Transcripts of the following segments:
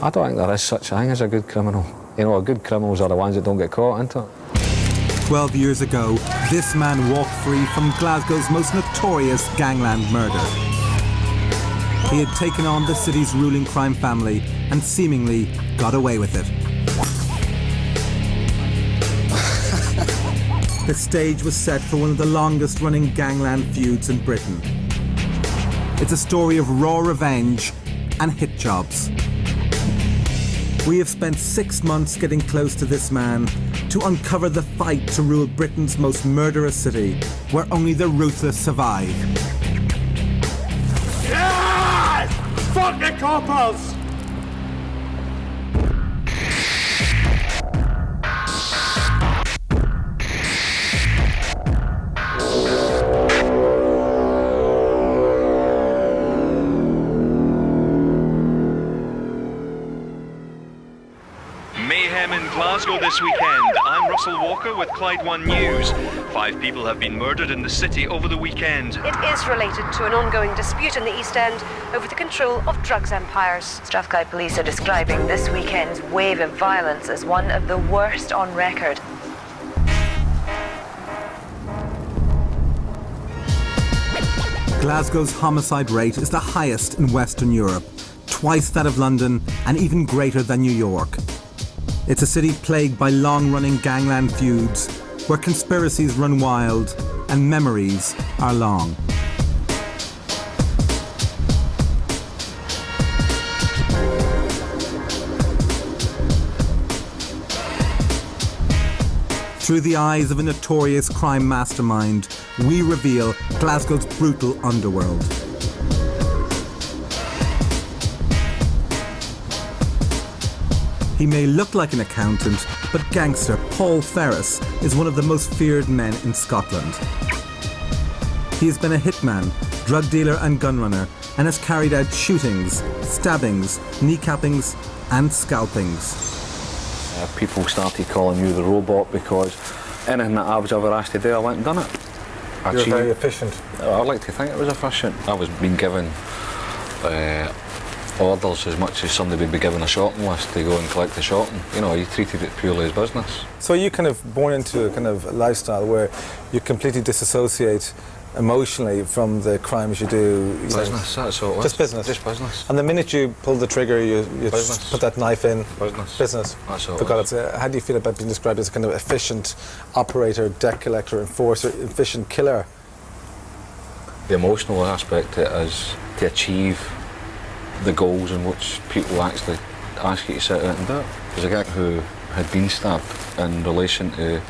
I don't think there is such a thing as a good criminal. You know, good criminals are the ones that don't get caught, isn't it? 12 years ago, this man walked free from Glasgow's most notorious gangland murder. He had taken on the city's ruling crime family and seemingly got away with it. The stage was set for one of the longest-running gangland feuds in Britain. It's a story of raw revenge and hit jobs. We have spent 6 months getting close to this man to uncover the fight to rule Britain's most murderous city, where only the ruthless survive. Yes! Fuck the coppers! Mayhem in Glasgow this weekend. I'm Russell Walker with Clyde One News. 5 people have been murdered in the city over the weekend. It is related to an ongoing dispute in the East End over the control of drugs empires. Strathclyde police are describing this weekend's wave of violence as one of the worst on record. Glasgow's homicide rate is the highest in Western Europe, twice that of London and even greater than New York. It's a city plagued by long-running gangland feuds, where conspiracies run wild and memories are long. Through the eyes of a notorious crime mastermind, we reveal Glasgow's brutal underworld. He may look like an accountant, but gangster Paul Ferris is one of the most feared men in Scotland. He has been a hitman, drug dealer and gunrunner, and has carried out shootings, stabbings, kneecappings and scalpings. People started calling you the robot because anything that I was ever asked to do, I went and done it. You're very efficient. I like to think it was efficient. I was being given orders as much as somebody would be given a shopping list to go and collect the shopping. You know, you treated it purely as business. So you kind of born into a kind of lifestyle where you completely disassociate emotionally from the crimes you do. Business, that's all it was. Just business? Just business. And the minute you pull the trigger, you put that knife in. Business. Business. That's all it Forgot was. it. How do you feel about being described as a kind of efficient operator, debt collector, enforcer, efficient killer? The emotional aspect it is to achieve the goals in which people actually ask you to sit out and do it. There's a guy who had been stabbed in relation to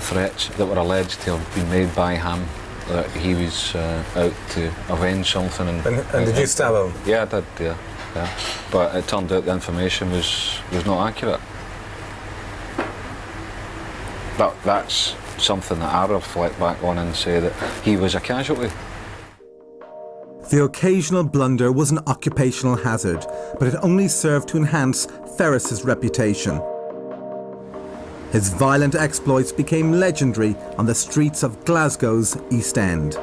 threats that were alleged to have been made by him, that he was out to avenge something. And did you stab him? Yeah, I did, yeah. But it turned out the information was not accurate. That's something that I reflect back on and say that he was a casualty. The occasional blunder was an occupational hazard, but it only served to enhance Ferris's reputation. His violent exploits became legendary on the streets of Glasgow's East End.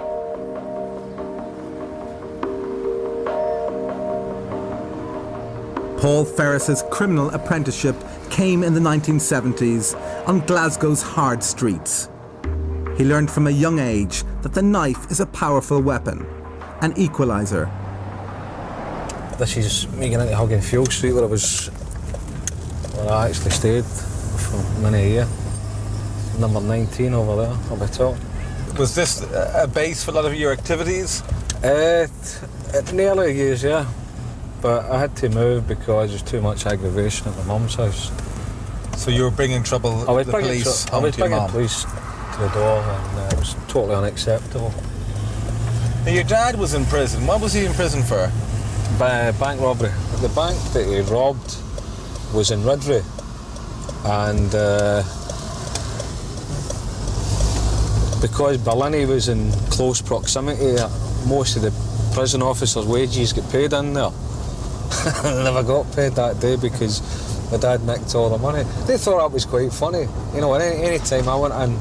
Paul Ferris's criminal apprenticeship came in the 1970s on Glasgow's hard streets. He learned from a young age that the knife is a powerful weapon, an equaliser. This is me getting into Hugging Field Street where I actually stayed for many a year. Number 19 over there, up the top. Was this a base for a lot of your activities? In the early years, yeah. But I had to move because there was too much aggravation at my mum's house. So you were bringing trouble to the police home to your mum? I was bringing police to the door and it was totally unacceptable. Now, your dad was in prison. What was he in prison for? Bank robbery. The bank that he robbed was in Ridley, and because Berlin was in close proximity, most of the prison officers' wages get paid in there. I never got paid that day because my dad nicked all the money. They thought that was quite funny. You know, any time I went in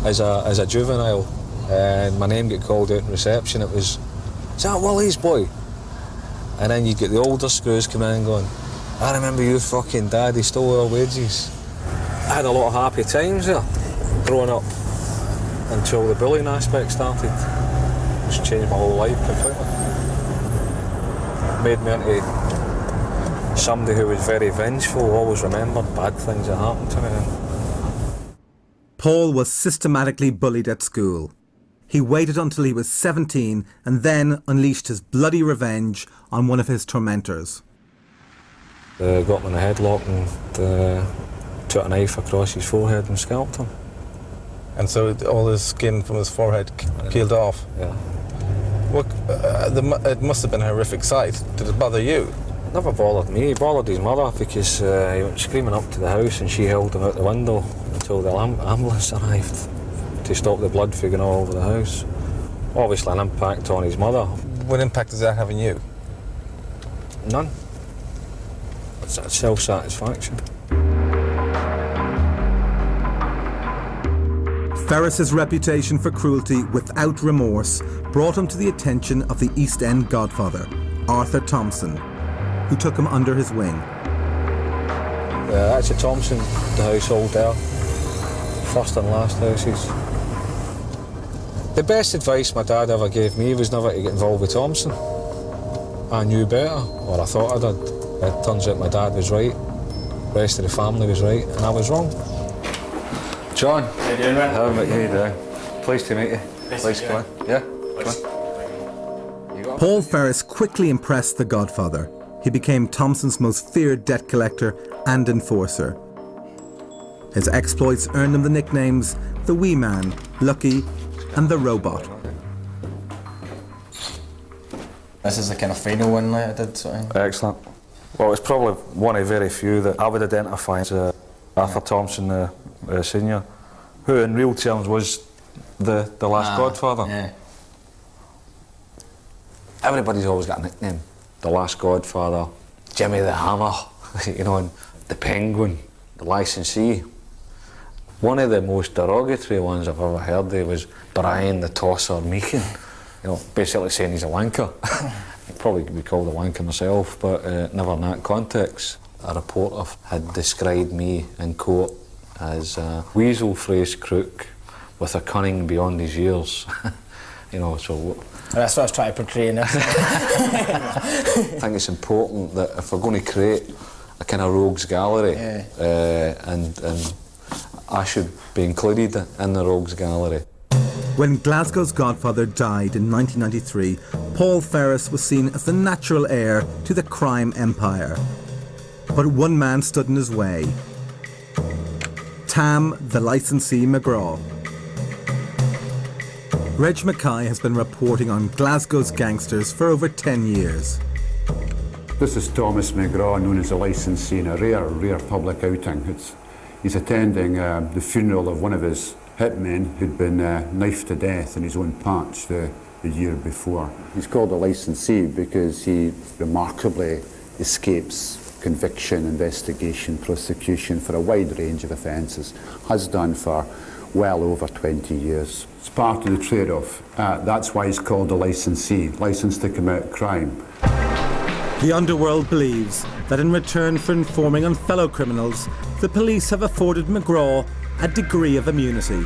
as a juvenile and my name get called out in reception, it was, "Is that Willie's boy?" And then you'd get the older screws coming in going, I remember your fucking dad, he stole our wages. I had a lot of happy times there, growing up, until the bullying aspect started. It's changed my whole life completely. Made me into somebody who was very vengeful, always remembered bad things that happened to me. Paul was systematically bullied at school. He waited until he was 17 and then unleashed his bloody revenge on one of his tormentors. Got him in a headlock and took a knife across his forehead and scalped him. And so all his skin from his forehead peeled off? Yeah. It must have been a horrific sight. Did it bother you? It never bothered me. It bothered his mother because he went screaming up to the house and she held him out the window until the ambulance arrived to stop the blood from going all over the house. Obviously an impact on his mother. What impact does that have on you? None. It's a self-satisfaction. Ferris's reputation for cruelty without remorse brought him to the attention of the East End godfather, Arthur Thompson, who took him under his wing. That's a Thompson, the household there. First and last houses. The best advice my dad ever gave me was never to get involved with Thompson. I knew better, or I thought I did. It turns out my dad was right, the rest of the family was right, and I was wrong. John. How you doing, man? How you doing? Pleased to meet you. Please come in. Yeah, come on. Paul Ferris quickly impressed the godfather. He became Thompson's most feared debt collector and enforcer. His exploits earned him the nicknames the Wee Man, Lucky, and the Robot. This is the kind of final one that I did, sort of. Excellent. Well, it's probably one of very few that I would identify as Arthur Thompson Senior, who in real terms was the last godfather. Yeah. Everybody's always got a nickname. The Last Godfather, Jimmy the Hammer, you know, and the Penguin, the Licensee. One of the most derogatory ones I've ever heard of was Brian the Tosser Meakin. You know, basically saying he's a wanker. He'd probably be called a wanker myself, but never in that context. A reporter had described me in court as a weasel-faced crook with a cunning beyond his years. You know, so... That's what I was trying to portray in this. I think it's important that if we're going to create a kind of rogues gallery, and I should be included in the rogues gallery. When Glasgow's godfather died in 1993, Paul Ferris was seen as the natural heir to the crime empire. But one man stood in his way. Tam, the licensee McGraw. Reg Mackay has been reporting on Glasgow's gangsters for over 10 years. This is Thomas McGraw, known as a licensee, in a rare public outing. He's attending the funeral of one of his hitmen who'd been knifed to death in his own patch the year before. He's called a licensee because he remarkably escapes conviction, investigation, prosecution for a wide range of offences, has done for well over 20 years. It's part of the trade-off. That's why he's called a licensee, licensed to commit crime. The underworld believes that in return for informing on fellow criminals, the police have afforded McGraw a degree of immunity.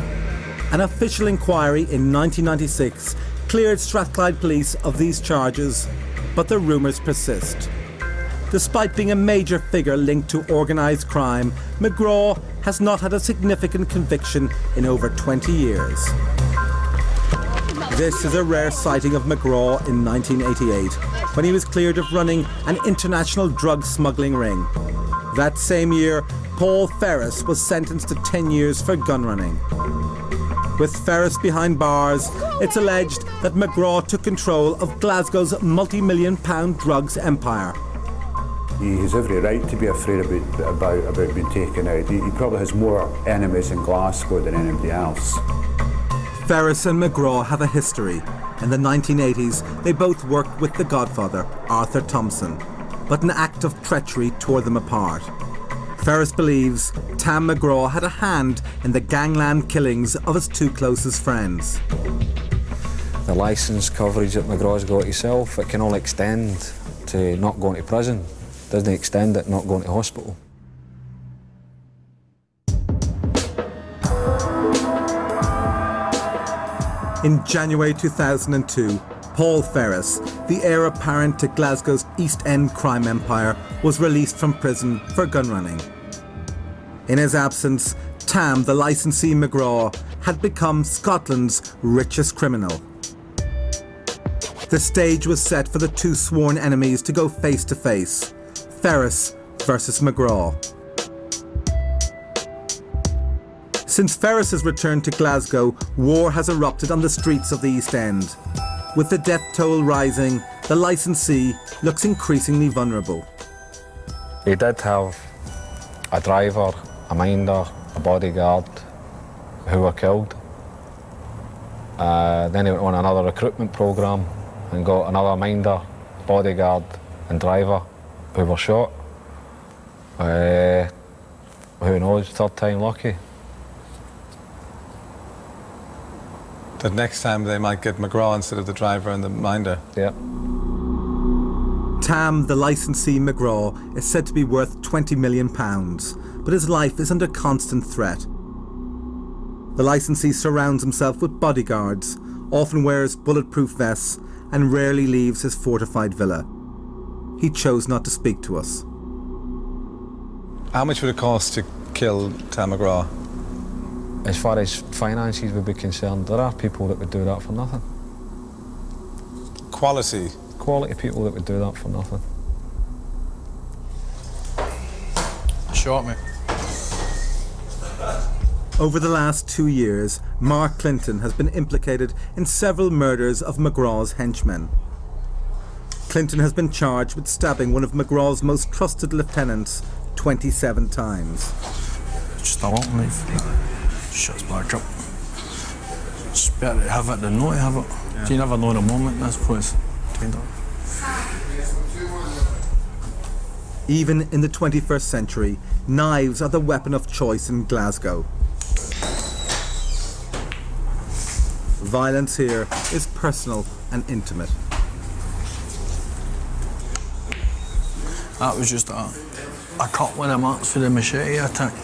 An official inquiry in 1996 cleared Strathclyde Police of these charges, but the rumours persist. Despite being a major figure linked to organised crime, McGraw has not had a significant conviction in over 20 years. This is a rare sighting of McGraw in 1988, when he was cleared of running an international drug smuggling ring. That same year, Paul Ferris was sentenced to 10 years for gun running. With Ferris behind bars, it's alleged that McGraw took control of Glasgow's multi-million-pound drugs empire. He has every right to be afraid about being taken out. He probably has more enemies in Glasgow than anybody else. Ferris and McGraw have a history. In the 1980s, they both worked with the godfather, Arthur Thompson, but an act of treachery tore them apart. Ferris believes Tam McGraw had a hand in the gangland killings of his two closest friends. The licence coverage that McGraw's got himself, it can only extend to not going to prison. doesn't extend it not going to hospital. In January 2002, Paul Ferris, the heir apparent to Glasgow's East End crime empire, was released from prison for gun running. In his absence, Tam, the licensee McGraw, had become Scotland's richest criminal. The stage was set for the two sworn enemies to go face to face, Ferris versus McGraw. Since Ferris's return to Glasgow, war has erupted on the streets of the East End. With the death toll rising, the licensee looks increasingly vulnerable. He did have a driver, a minder, a bodyguard who were killed. Then he went on another recruitment programme and got another minder, bodyguard and driver who were shot. Who knows, third time lucky. The next time they might get McGraw instead of the driver and the minder. Yeah. Tam, the licensee McGraw, is said to be worth £20 million, but his life is under constant threat. The licensee surrounds himself with bodyguards, often wears bulletproof vests, and rarely leaves his fortified villa. He chose not to speak to us. How much would it cost to kill Tam McGraw? As far as finances would be concerned, there are people that would do that for nothing. Quality People that would do that for nothing. Shot me. Over the last 2 years, Mark Clinton has been implicated in several murders of McGraw's henchmen. Clinton has been charged with stabbing one of McGraw's most trusted lieutenants 27 times. Just a long knife. Shuts back up. It's better to have it than not to have it. Yeah. You never know in a moment, I suppose. Even in the 21st century, knives are the weapon of choice in Glasgow. Violence here is personal and intimate. That was just a couple of the marks for the machete attack.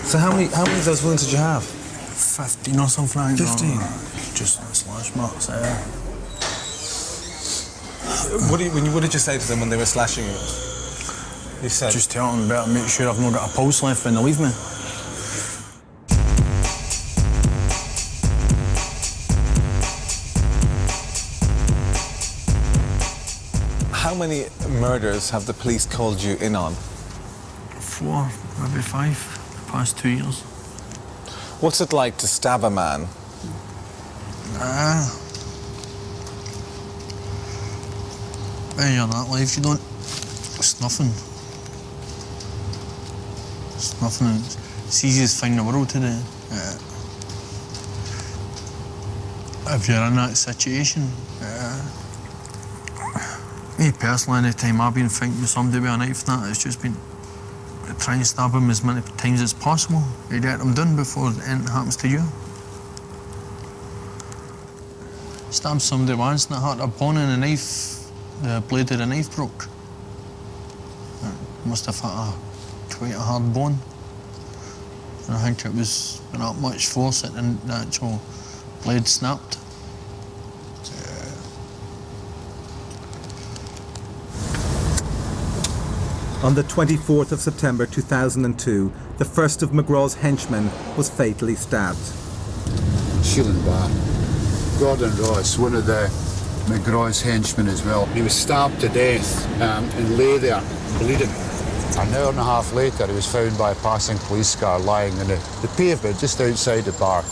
So how many of those wounds did you have? 15 or something. 15? Just slash marks. What did you say to them when they were slashing you? You said? Just tell them better make sure I've not got a pulse left when they leave me. How many murders have the police called you in on? 4, maybe 5, the past 2 years. What's it like to stab a man? When you're in that life, you don't. It's nothing. It's nothing. It's the easiest thing in the world to do. If you're in that situation, me personally, any time I've been fighting with somebody with a knife, it's just been trying to stab him as many times as possible to get them done before anything happens to you. Stabbed somebody once and I hurt a bone and the blade of the knife broke. It must have hit quite a hard bone. And I think it was not much force that the actual blade snapped. On the 24th of September 2002, the first of McGraw's henchmen was fatally stabbed. Sheelan Bar. Gordon Ross, one of the McGraw's henchmen as well. He was stabbed to death and lay there bleeding. An hour and a half later, he was found by a passing police car lying on the pavement just outside the bar,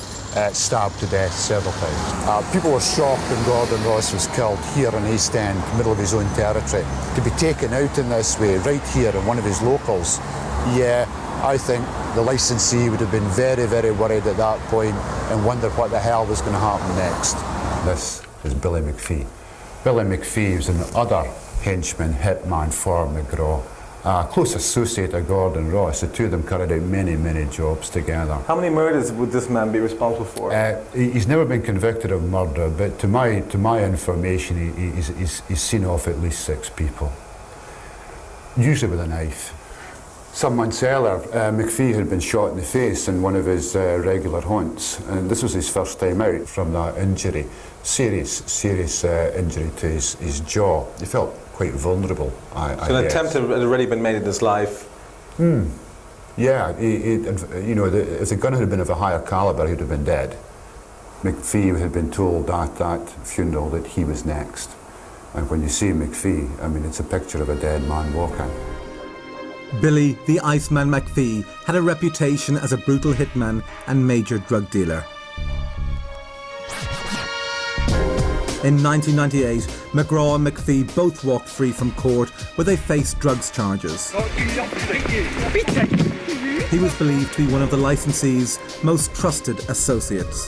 stabbed to death several times. People were shocked when Gordon Ross was killed here in East End, middle of his own territory. To be taken out in this way, right here in one of his locals, yeah, I think the licensee would have been very, very worried at that point and wondered what the hell was going to happen next. This is Billy McPhee. Billy McPhee was an other henchman, hitman for McGraw. close associate of Gordon Ross. The two of them carried out many, many jobs together. How many murders would this man be responsible for? He's never been convicted of murder, but to my information, he's seen off at least 6 people, usually with a knife. Some months earlier, McPhee had been shot in the face in one of his regular haunts, and this was his first time out from that injury, serious injury to his jaw. He felt quite vulnerable, I So an guess. attempt had already been made at his life. Yeah, if the gun had been of a higher calibre, he'd have been dead. McPhee had been told at that funeral that he was next. And when you see McPhee, I mean, it's a picture of a dead man walking. Billy the Iceman McPhee had a reputation as a brutal hitman and major drug dealer. In 1998, McGraw and McPhee both walked free from court where they faced drugs charges. He was believed to be one of the licensee's most trusted associates.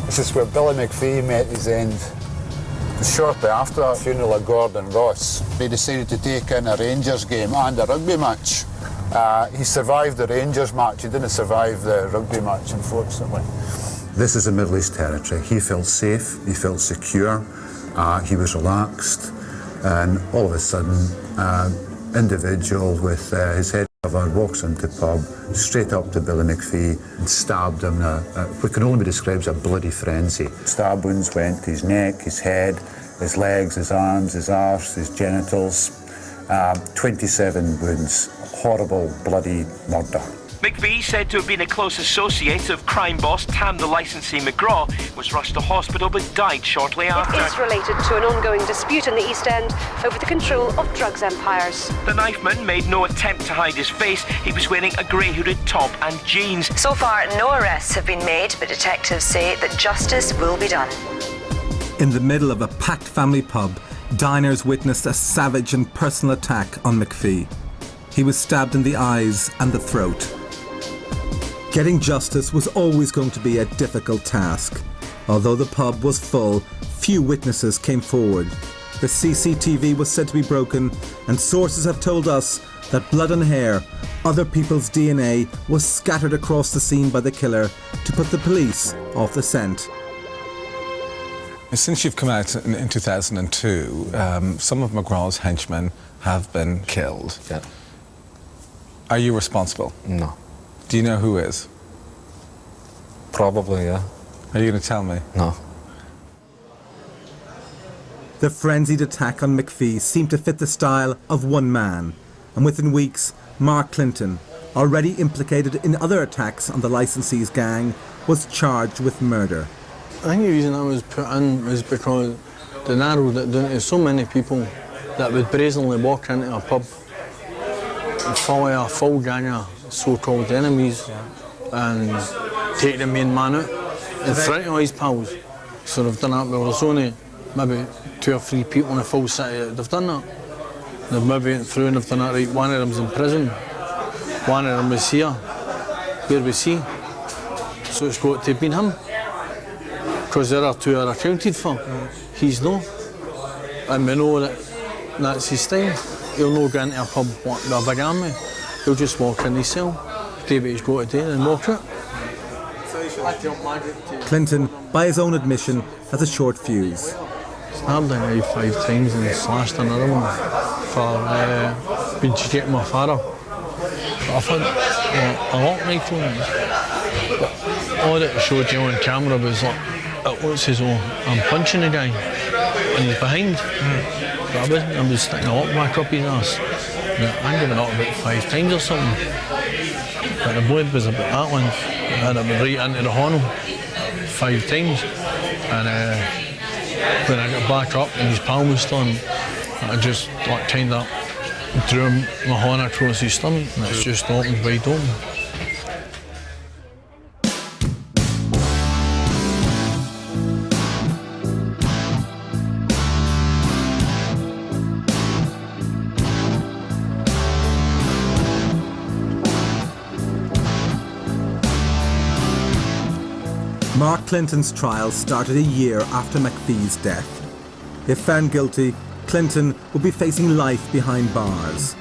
This is where Billy McPhee met his end. Shortly after the funeral of Gordon Ross, he decided to take in a Rangers game and a rugby match. He survived the Rangers match, he didn't survive the rugby match, unfortunately. This is the Middle East territory. He felt safe, he felt secure, he was relaxed, and all of a sudden, individual with his head covered walks into the pub, straight up to Billy McPhee and stabbed him in what can only be described as a bloody frenzy. Stab wounds went to his neck, his head, his legs, his arms, his arse, his genitals. 27 wounds. Horrible, bloody murder. McPhee, said to have been a close associate of crime boss Tam the licensee McGraw, was rushed to hospital but died shortly after. It is related to an ongoing dispute in the East End over the control of drugs empires. The knifeman made no attempt to hide his face. He was wearing a grey hooded top and jeans. So far, no arrests have been made, but detectives say that justice will be done. In the middle of a packed family pub, diners witnessed a savage and personal attack on McPhee. He was stabbed in the eyes and the throat. Getting justice was always going to be a difficult task. Although the pub was full, few witnesses came forward. The CCTV was said to be broken, and sources have told us that blood and hair, other people's DNA, was scattered across the scene by the killer to put the police off the scent. Since you've come out in 2002, some of McGraw's henchmen have been killed. Yeah. Are you responsible? No. Do you know who is? Probably, yeah. Are you going to tell me? No. The frenzied attack on McPhee seemed to fit the style of one man, and within weeks, Mark Clinton, already implicated in other attacks on the licensee's gang, was charged with murder. I think the reason that was put in was because they narrowed it down to so many people that would brazenly walk into a pub and follow a full gang of so-called enemies and take the main man out in front of his pals. So they've done that. Well, there's only maybe 2 or 3 people in the full city that have done that. They've maybe went through and they've done that right. One of them's in prison, one of them was here. Where was he? So it's got to have been him. Because the other 2 are accounted for. He's no. And we know that that's his style. He'll not go into a pub with a big army. He'll just walk in his cell, do what he's got to do and walk out. Clinton, by his own admission, has a short fuse. Stabbed a guy 5 times and slashed another one for being cheeky to my father. But I've had a lot of knife wounds. But all that showed you on camera was like, it looks as though I'm punching the guy and he's behind. But I wasn't, I was sticking a lot back up his ass. I gave it up about 5 times or something. But the blade was about that length and it went right into the horn 5 times. And when I got back up and his palm was still on, I just like kind of drew my horn across his stomach and it's just opened wide open. Mark Clinton's trial started a year after McPhee's death. If found guilty, Clinton would be facing life behind bars.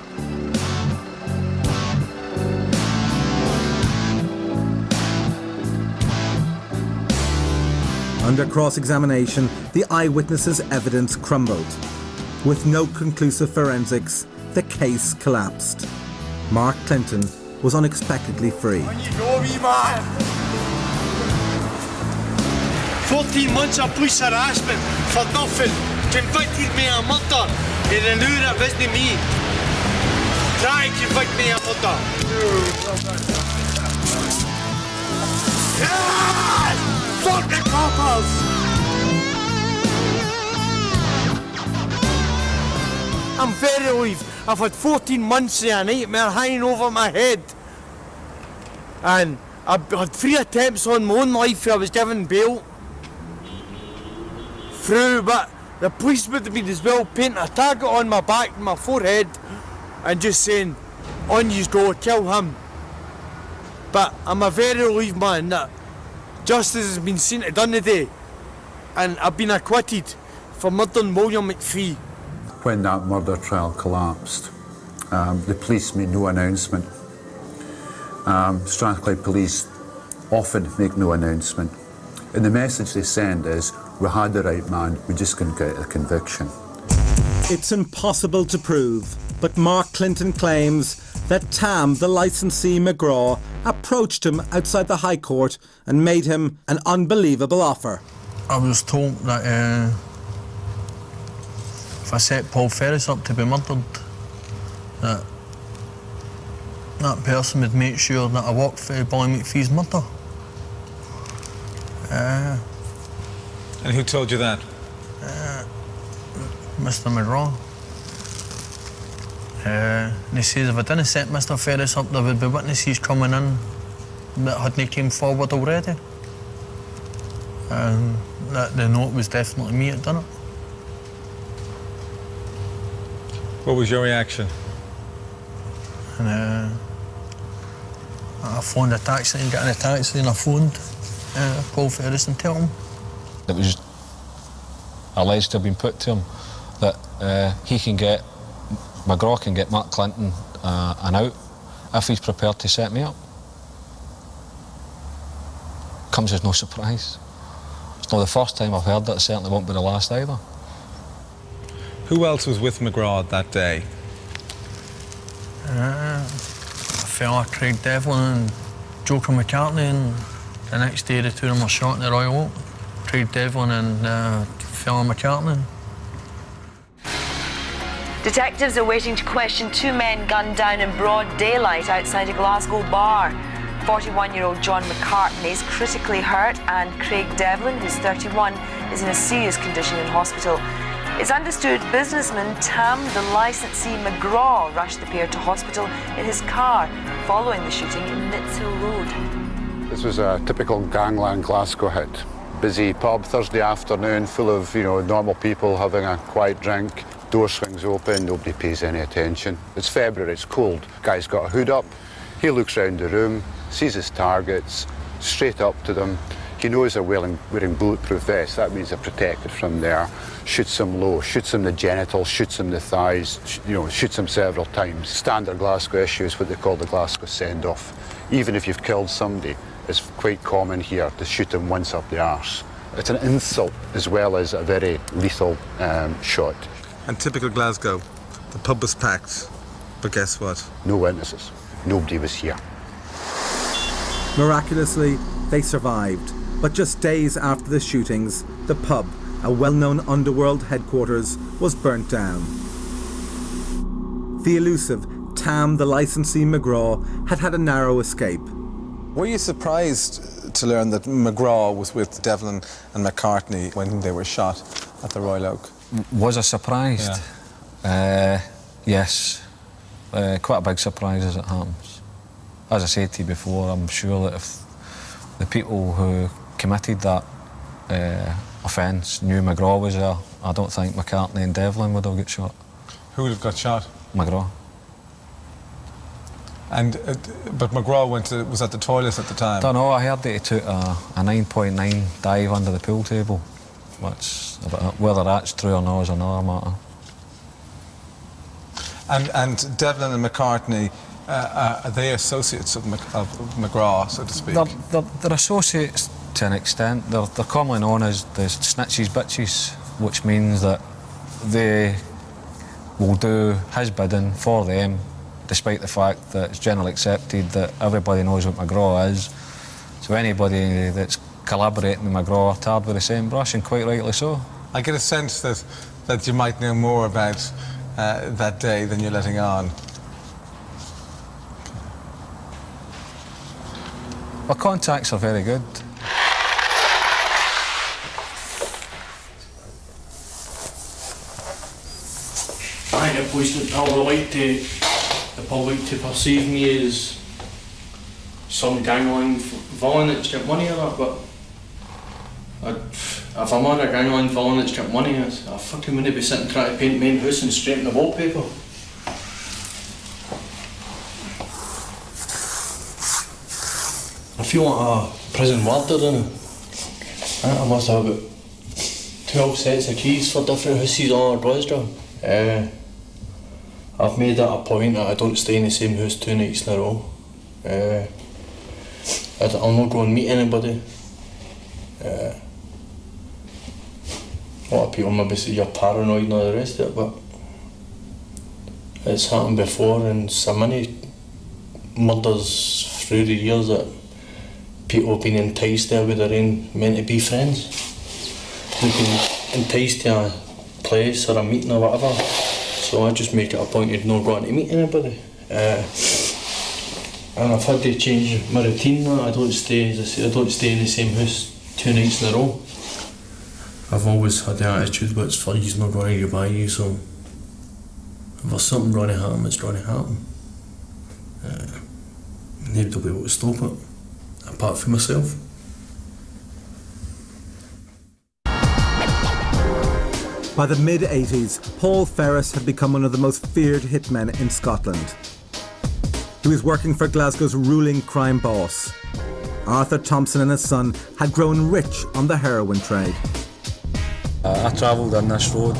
Under cross-examination, the eyewitnesses' evidence crumbled. With no conclusive forensics, the case collapsed. Mark Clinton was unexpectedly free. On you go, wee man! 14 months of police harassment for nothing. Convicted me of murder, and they knew that wasn't me. Try and convict me of murder. Yeah! Fuck the coppers! I'm very relieved. I've had 14 months of a nightmare hanging over my head. And I've had 3 attempts on my own life where I was given bail. Through, but the police would have been as well painting a target on my back and my forehead and just saying, on you go, kill him. But I'm a very relieved man that justice has been seen to done today, and I've been acquitted for murdering William McPhee. When that murder trial collapsed, the police made no announcement. Strathclyde police often make no announcement. And the message they send is, we had the right man, we just couldn't get a conviction. It's impossible to prove, but Mark Clinton claims that Tam, the licensee McGraw, approached him outside the High Court and made him an unbelievable offer. I was told that if I set Paul Ferris up to be murdered, that person would make sure that I worked for Billy McPhee's murder. And who told you that? Mr. McGraw. And he says if I didn't set Mr. Ferris up, there would be witnesses coming in that hadn't came forward already. And that they know it was definitely me that done it. What was your reaction? And I phoned a taxi and got in a taxi and I phoned Paul Ferris and told him. It was alleged to have been put to him that McGraw can get Mark Clinton an out if he's prepared to set me up. Comes as no surprise. It's not the first time I've heard that, it certainly won't be the last either. Who else was with McGraw that day? A fella, Craig Devlin and Joker McCartney, and the next day the two of them were shot in the Royal Oak. Craig Devlin and fella McCartney. Detectives are waiting to question 2 men gunned down in broad daylight outside a Glasgow bar. 41-year-old John McCartney is critically hurt, and Craig Devlin, who's 31, is in a serious condition in hospital. It's understood businessman Tam, the licensee McGraw, rushed the pair to hospital in his car following the shooting in Nitshill Road. This was a typical gangland Glasgow hit. Busy pub Thursday afternoon, full of normal people having a quiet drink. Door swings open, nobody pays any attention. It's February, it's cold. Guy's got a hood up. He looks round the room, sees his targets, straight up to them. He knows they're wearing bulletproof vests. That means they're protected from there. Shoots him low, shoots him the genitals, shoots him the thighs, shoots him several times. Standard Glasgow issue is what they call the Glasgow send-off. Even if you've killed somebody, it's quite common here to shoot them once up the arse. It's an insult as well as a very lethal shot. And typical Glasgow, the pub was packed, but guess what? No witnesses. Nobody was here. Miraculously, they survived. But just days after the shootings, the pub, a well-known underworld headquarters, was burnt down. The elusive Tam, the licensee McGraw, had a narrow escape. Were you surprised to learn that McGraw was with Devlin and McCartney when they were shot at the Royal Oak? Was I surprised? Yeah. Yes. Quite a big surprise as it happens. As I said to you before, I'm sure that if the people who committed that offence knew McGraw was there, I don't think McCartney and Devlin would have got shot. Who would have got shot? McGraw. And but McGraw was at the toilet at the time. Don't know. I heard that he took a 9.9 dive under the pool table, which whether that's true or not is another matter. And Devlin and McCartney, are they associates of McGraw, so to speak? They're associates to an extent. They're commonly known as the snitches bitches, which means that they will do his bidding for them, despite the fact that it's generally accepted that everybody knows what McGraw is. So anybody that's collaborating with McGraw are tarred with the same brush, and quite rightly so. I get a sense that you might know more about that day than you're letting on. Our contacts are very good. I think I would like the public to perceive me as some gangland villain that's got money or that, but if I'm not a gangland villain that's got money, I fucking wouldn't be sitting trying to paint my own house and straighten the wallpaper. I feel like a prison warder, don't I? I must have about 12 sets of keys for different houses all over Glasgow. I've made that a point that I don't stay in the same house 2 nights in a row. I'll not go and meet anybody. A lot of people maybe say you're paranoid and all the rest of it, but it's happened before, and so many murders through the years that people have been enticed there with their own meant to be friends. They've been enticed to a place or a meeting or whatever, so I just make it a point of not going to meet anybody. And I've had to change my routine now. I don't stay in the same house 2 nights in a row. I've always had the attitude that it's for you's not going to get by you, so if there's something going to happen, it's going to happen. Nobody will be able to stop it, apart from myself. By the mid-80s, Paul Ferris had become one of the most feared hitmen in Scotland. He was working for Glasgow's ruling crime boss. Arthur Thompson and his son had grown rich on the heroin trade. I travelled on this road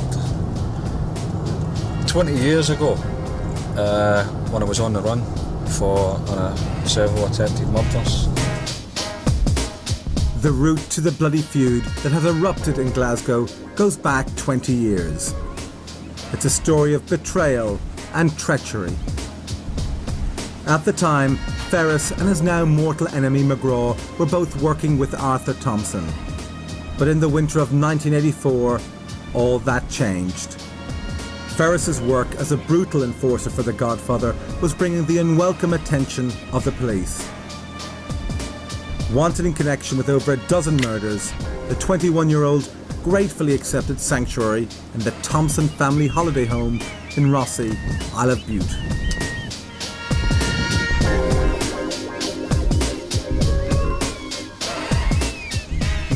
20 years ago when I was on the run for several attempted murders. The route to the bloody feud that has erupted in Glasgow goes back 20 years. It's a story of betrayal and treachery. At the time, Ferris and his now mortal enemy McGraw were both working with Arthur Thompson. But in the winter of 1984, all that changed. Ferris's work as a brutal enforcer for the Godfather was bringing the unwelcome attention of the police. Wanted in connection with over a dozen murders, the 21-year-old gratefully accepted sanctuary in the Thompson family holiday home in Rossi, Isle of Bute.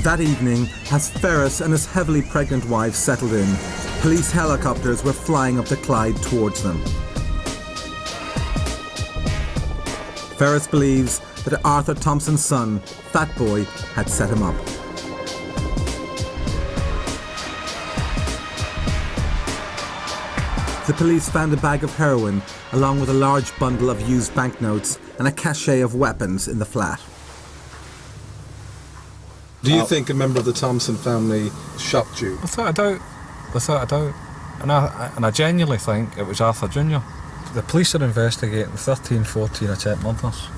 That evening, as Ferris and his heavily pregnant wife settled in, police helicopters were flying up the Clyde towards them. Ferris believes that Arthur Thompson's son, Fat Boy, had set him up. The police found a bag of heroin along with a large bundle of used banknotes and a cache of weapons in the flat. Do you think a member of the Thompson family shopped you? Without a doubt. And I genuinely think it was Arthur Jr. The police are investigating 13, 14 attempt murders.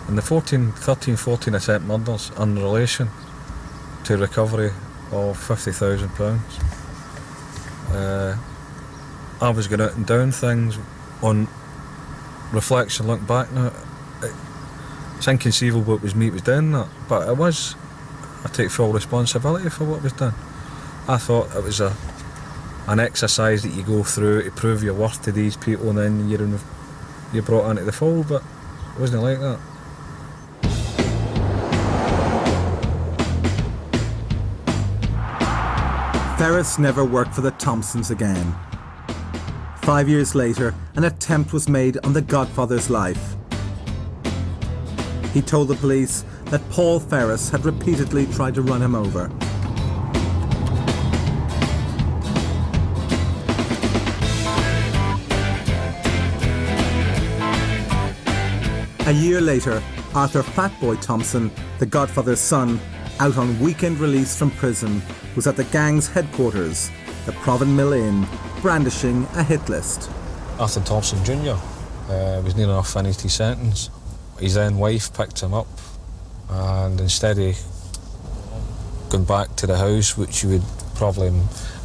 And the 13, 14 attempt murders are in relation to recovery of £50,000. I was going out and down things on reflection, look back now. It's inconceivable it was me that was doing that, but it was. I take full responsibility for what was done. I thought it was an exercise that you go through to prove your worth to these people, and then you're brought into the fold, but it wasn't like that. Ferris never worked for the Thompsons again. 5 years later, an attempt was made on the Godfather's life. He told the police that Paul Ferris had repeatedly tried to run him over. A year later, Arthur Fatboy Thompson, the Godfather's son, out on weekend release from prison, was at the gang's headquarters, the Provan Mill Inn, brandishing a hit list. Arthur Thompson Jr. Was near enough finished his sentence. His then wife picked him up, and instead of going back to the house, which he would probably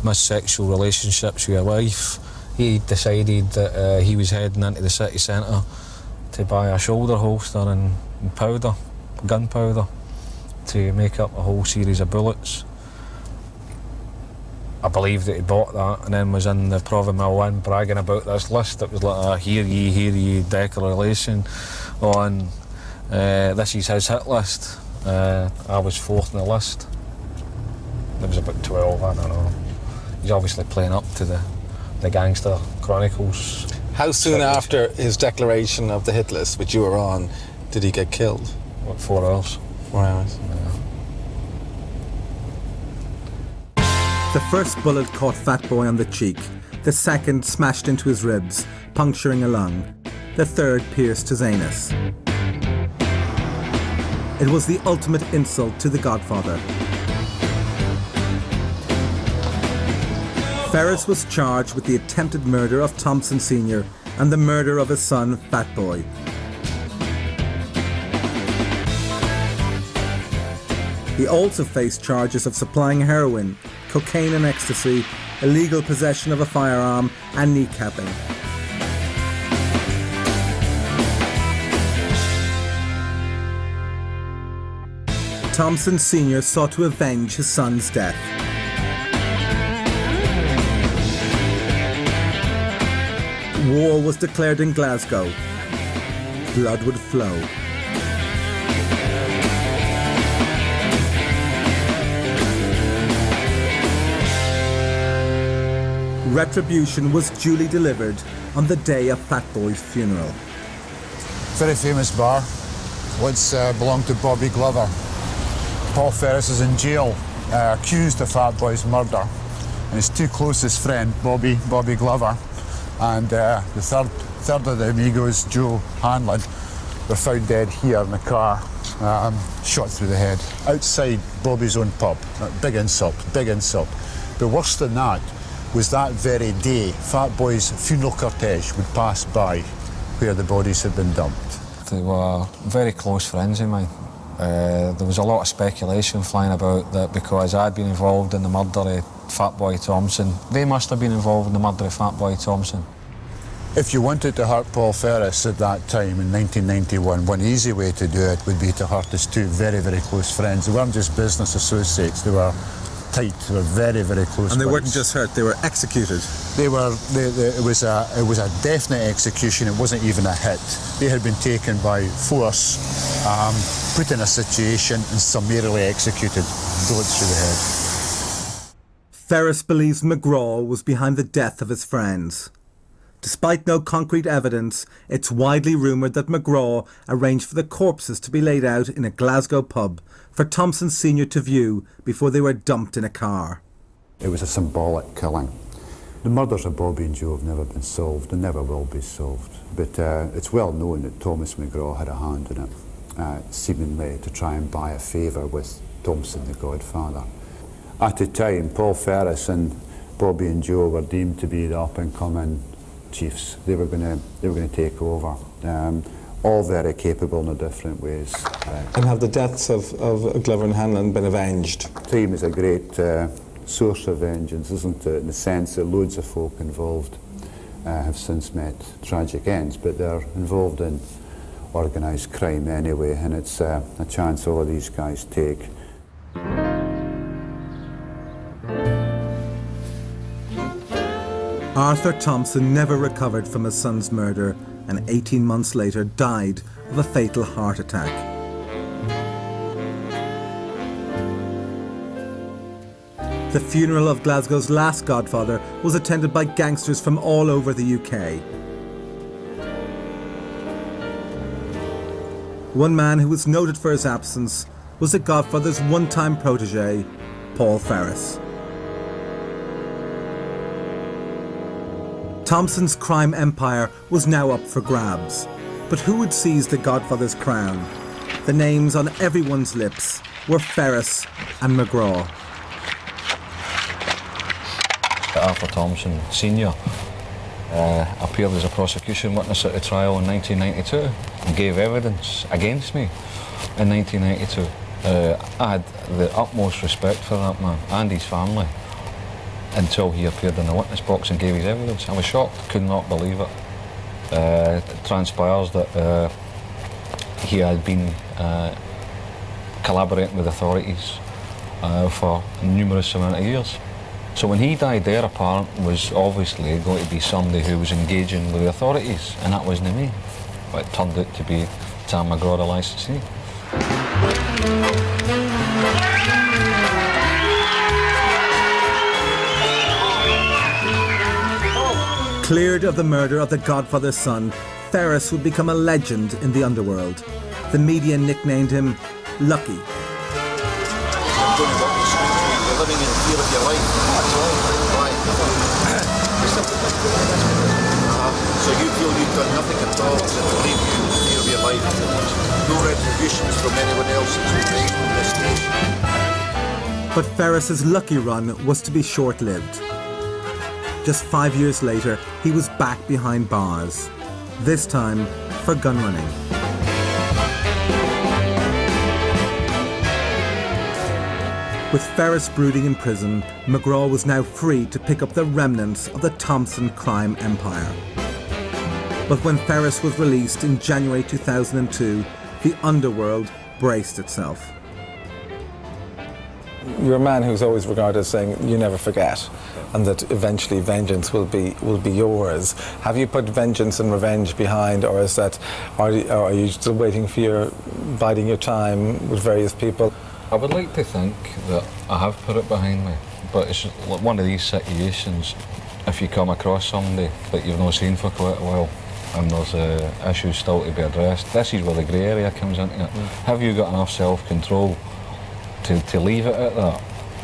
miss sexual relationships with your wife, he decided that he was heading into the city centre to buy a shoulder holster and powder, gunpowder, to make up a whole series of bullets. I believe that he bought that and then was in the Provan Mill Inn bragging about this list. It was like a hear ye declaration on this is his hit list. I was fourth on the list. There was about 12, I don't know. He's obviously playing up to the Gangster Chronicles. How soon after his declaration of the hit list, which you were on, did he get killed? What, 4 hours? 4 hours. Yeah. The first bullet caught Fatboy on the cheek. The second smashed into his ribs, puncturing a lung. The third pierced his anus. It was the ultimate insult to the Godfather. Ferris was charged with the attempted murder of Thompson Sr. and the murder of his son, Fatboy. He also faced charges of supplying heroin, cocaine and ecstasy, illegal possession of a firearm, and kneecapping. Thompson Sr. sought to avenge his son's death. War was declared in Glasgow. Blood would flow. Retribution was duly delivered on the day of Fatboy's funeral. Very famous bar. Once belonged to Bobby Glover. Paul Ferris is in jail, accused of Fatboy's murder. And his two closest friends, Bobby Glover, and the third of the amigos, Joe Hanlon, were found dead here in the car, shot through the head. Outside Bobby's own pub. Big insult, big insult. But worse than that was that very day, Fatboy's funeral cortege would pass by where the bodies had been dumped. They were very close friends of mine. There was a lot of speculation flying about that because I'd been involved in the murder of Fatboy Thompson, they must have been involved in the murder of Fatboy Thompson. If you wanted to hurt Paul Ferris at that time in 1991, one easy way to do it would be to hurt his two very, very close friends. They weren't just business associates, they were tight, they were very, very close. And they buddies. weren't just hurt, they were executed. It was a definite execution, it wasn't even a hit. They had been taken by force, put in a situation and summarily executed, bullets through the head. Ferris believes McGraw was behind the death of his friends. Despite no concrete evidence, it's widely rumoured that McGraw arranged for the corpses to be laid out in a Glasgow pub for Thompson Sr. to view before they were dumped in a car. It was a symbolic killing. The murders of Bobby and Joe have never been solved and never will be solved. But it's well known that Thomas McGraw had a hand in it, seemingly to try and buy a favour with Thompson, the Godfather. At the time, Paul Ferris and Bobby and Joe were deemed to be the up-and-coming chiefs. They were going to take over. All very capable in their different ways. And have the deaths of Glover and Hanlon been avenged? Time is a great source of vengeance, isn't it? In the sense that loads of folk involved have since met tragic ends, but they're involved in organised crime anyway, and it's a chance all of these guys take. Arthur Thompson never recovered from his son's murder and 18 months later died of a fatal heart attack. The funeral of Glasgow's last Godfather was attended by gangsters from all over the UK. One man who was noted for his absence was the Godfather's one-time protege, Paul Ferris. Thompson's crime empire was now up for grabs. But who would seize the Godfather's crown? The names on everyone's lips were Ferris and McGraw. Arthur Thompson Sr. Appeared as a prosecution witness at the trial in 1992 and gave evidence against me in 1992. I had the utmost respect for that man and his family until he appeared in the witness box and gave his evidence. I was shocked, could not believe it. It transpires that he had been collaborating with authorities for numerous amount of years. So when he died, the heir apparent was obviously going to be somebody who was engaging with the authorities, and that wasn't me. But it turned out to be Tam McGraw, the licensee. Cleared of the murder of the Godfather's son, Ferris would become a legend in the underworld. The media nicknamed him Lucky. You're living in fear of your life. So you feel you've done nothing at all to leave you in fear of your life. No retributions from anyone else that's been on this station. But Ferris's lucky run was to be short-lived. Just 5 years later, he was back behind bars, this time for gun running. With Ferris brooding in prison, McGraw was now free to pick up the remnants of the Thompson crime empire. But when Ferris was released in January 2002, the underworld braced itself. You're a man who's always regarded as saying you never forget, and that eventually vengeance will be yours. Have you put vengeance and revenge behind, or is that, are you still waiting for your biding your time with various people? I would like to think that I have put it behind me, but it's like one of these situations. If you come across somebody that you've not seen for quite a while, and there's issues still to be addressed, this is where the grey area comes into it. Have you got enough self-control to leave it at that,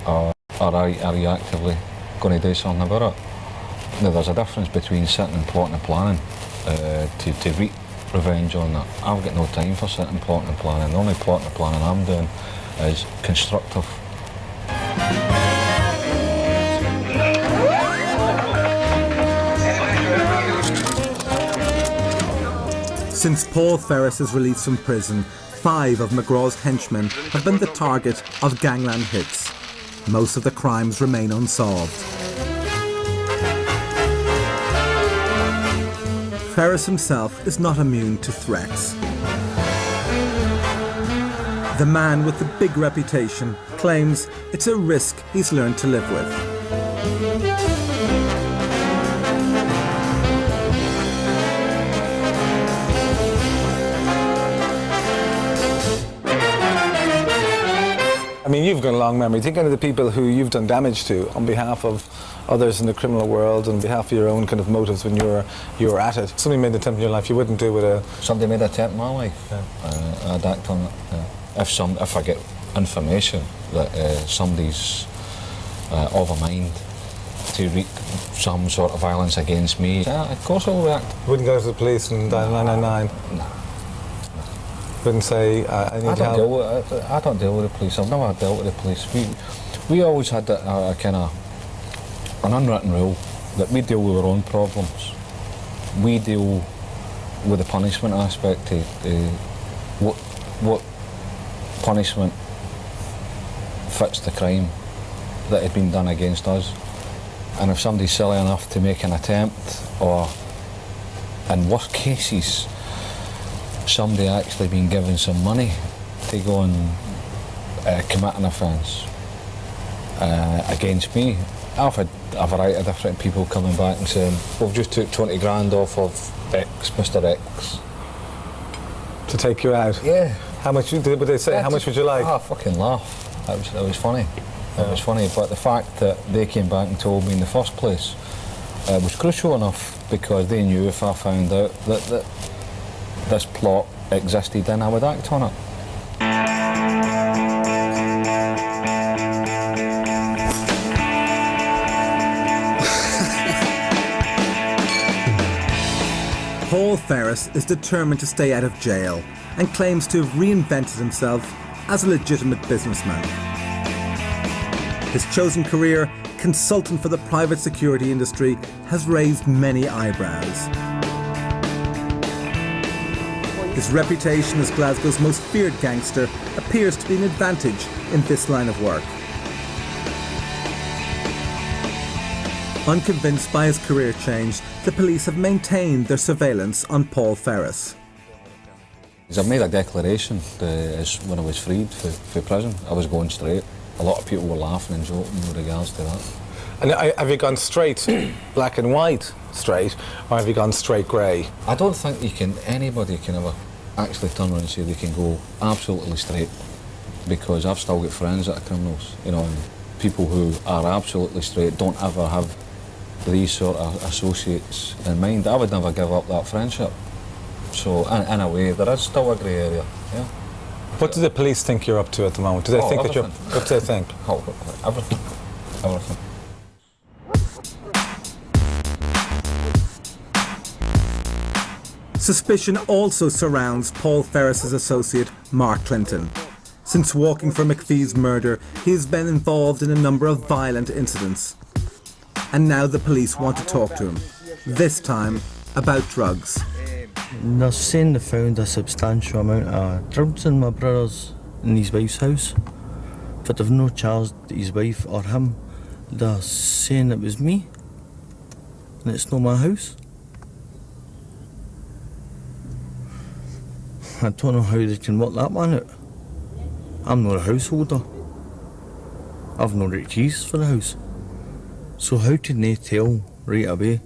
or are you actively going to do something about it? Now, there's a difference between sitting and plotting and planning to wreak revenge on that. I've got no time for sitting, plotting and planning. The only plotting and planning I'm doing is constructive. Since Paul Ferris's release from prison, 5 of McGraw's henchmen have been the target of gangland hits. Most of the crimes remain unsolved. Ferris himself is not immune to threats. The man with the big reputation claims it's a risk he's learned to live with. I mean, you've got a long memory. Think of the people who you've done damage to on behalf of others in the criminal world, on behalf of your own kind of motives when you were at it. Somebody made an attempt in your life you wouldn't do with a... Somebody made an attempt in my life. Yeah. I'd act on it. Yeah. If I get information that somebody's of a mind to wreak some sort of violence against me, yeah, of course I'll react. You wouldn't go to the police and dial 999? No. Wouldn't say, I need help? I don't deal with the police. I've never dealt with the police. We always had a kind of an unwritten rule that we deal with our own problems. We deal with the punishment aspect. What punishment fits the crime that had been done against us. And if somebody's silly enough to make an attempt, or in worst cases, somebody actually been given some money to go and commit an offence against me. I've had a variety of different people coming back and saying, we've just took 20 grand off of X, Mr. X. To take you out? Yeah. How much would they say? How much would you like? I fucking laugh. It was funny. It was funny, but the fact that they came back and told me in the first place was crucial enough, because they knew if I found out that this plot existed, then I would act on it. Paul Paul Ferris is determined to stay out of jail and claims to have reinvented himself as a legitimate businessman. His chosen career, consultant for the private security industry, has raised many eyebrows. His reputation as Glasgow's most feared gangster appears to be an advantage in this line of work. Unconvinced by his career change, the police have maintained their surveillance on Paul Ferris. I've made a declaration when I was freed for prison. I was going straight. A lot of people were laughing and joking with regards to that. And have you gone straight, black and white straight, or have you gone straight grey? I don't think anybody can ever actually turn around and say they can go absolutely straight, because I've still got friends that are criminals, you know, and people who are absolutely straight don't ever have these sort of associates in mind. I would never give up that friendship. So in a way, there is still a grey area, yeah. What do the police think you're up to at the moment? Do they think everything. that you're... What do they think? Everything. Everything. Suspicion also surrounds Paul Ferris's associate, Mark Clinton. Since walking for McPhee's murder, he has been involved in a number of violent incidents. And now the police want to talk to him, this time about drugs. They're saying they found a substantial amount of drugs in my brother's and his wife's house, but they've no charged his wife or him. They're saying it was me, and it's not my house. I don't know how they can work that one out. I'm not a householder. I've no right keys for the house. So how can they tell right away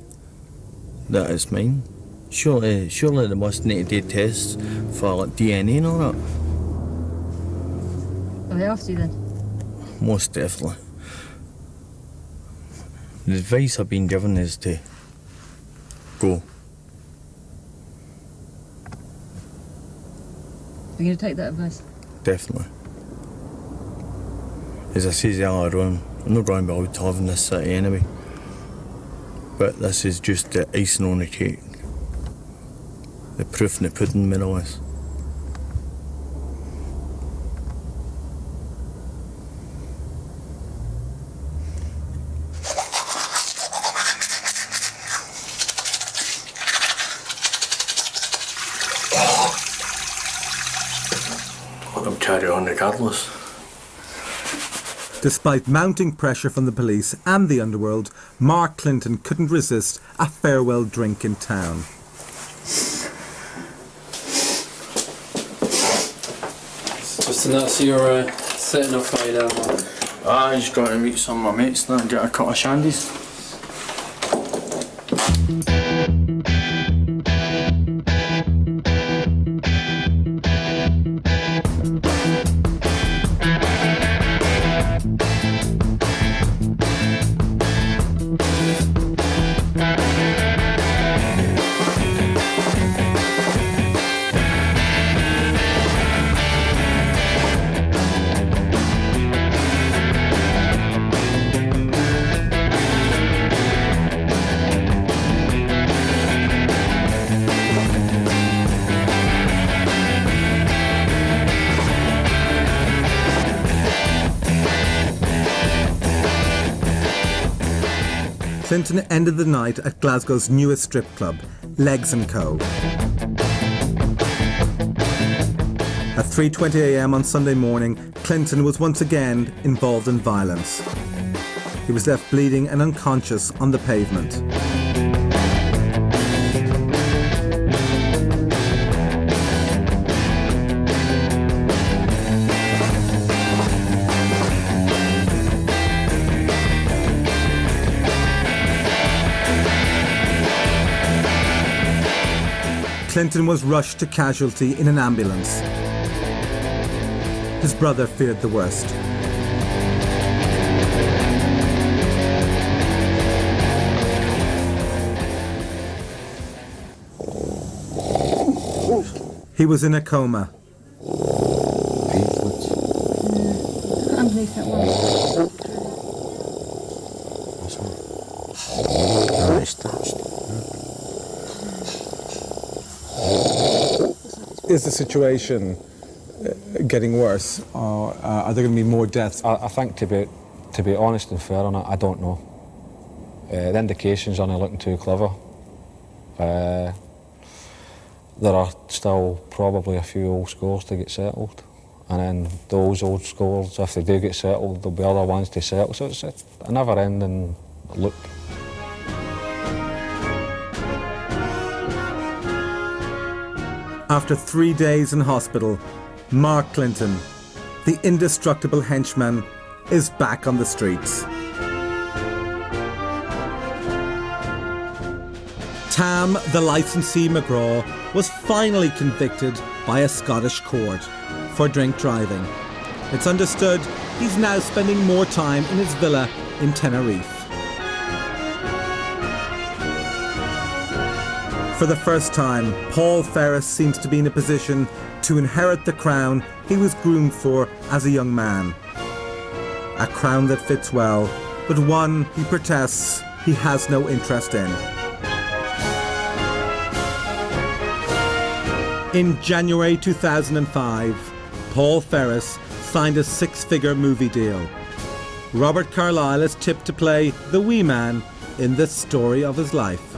that it's mine? Surely they must need to do tests for like DNA and all that. Are they after you then? Most definitely. The advice I've been given is to go. Are you going to take that advice? Definitely. As I said earlier on, I'm not going to be allowed to live in this city anyway. But this is just the icing on the cake. The proof in the pudding, more or less. I'll carry on regardless. Despite mounting pressure from the police and the underworld, Mark Clinton couldn't resist a farewell drink in town. Just to not see you're setting up right now. I just got to meet some of my mates and get a cut of shandies. Clinton ended the night at Glasgow's newest strip club, Legs & Co. At 3:20 a.m. on Sunday morning, Clinton was once again involved in violence. He was left bleeding and unconscious on the pavement. Clinton was rushed to casualty in an ambulance. His brother feared the worst. He was in a coma. Underneath that one. Is the situation getting worse, or are there going to be more deaths? I think to be honest and fair on it, I don't know. The indications aren't looking too clever. There are still probably a few old scores to get settled, and then those old scores, if they do get settled, there'll be other ones to settle, so it's a never-ending look. After 3 days in hospital, Mark Clinton, the indestructible henchman, is back on the streets. Tam, the licensee McGraw, was finally convicted by a Scottish court for drink driving. It's understood he's now spending more time in his villa in Tenerife. For the first time, Paul Ferris seems to be in a position to inherit the crown he was groomed for as a young man. A crown that fits well, but one he protests he has no interest in. In January 2005, Paul Ferris signed a 6-figure movie deal. Robert Carlyle is tipped to play the wee man in this story of his life.